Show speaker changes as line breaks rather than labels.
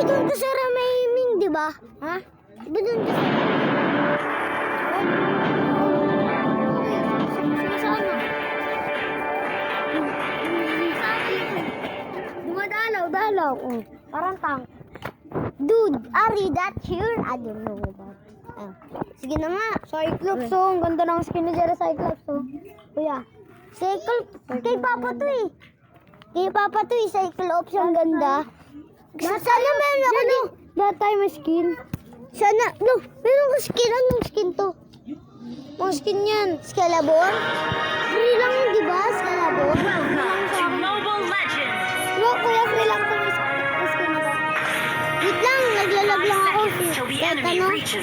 doon ka sa Ramaming, di ba? Ha? Di ba doon ka sa Dumadalaw. Oh. Parang tank. Dude, are you that sure? I don't know about it. Sige na nga. Cyclops, oh. Ang ganda ng skin ni Jerry Cyclops, oh. Kuya. Cyclops. Kay Papa to eh. Kay Papa to eh. Cyclops, ang ganda. Sana meron ako no. Lahat tayo may skin. Sana, no. Meron ko skin. Anong skin to? Ang skin yan. Scalabor? Free lang yun, di ba? Scalabor?
Mobile Legends!
Diba, kuya, free lang itong skin. Wait lang, naglalag lang ako.
Seconds till the enemy
Ano?
reaches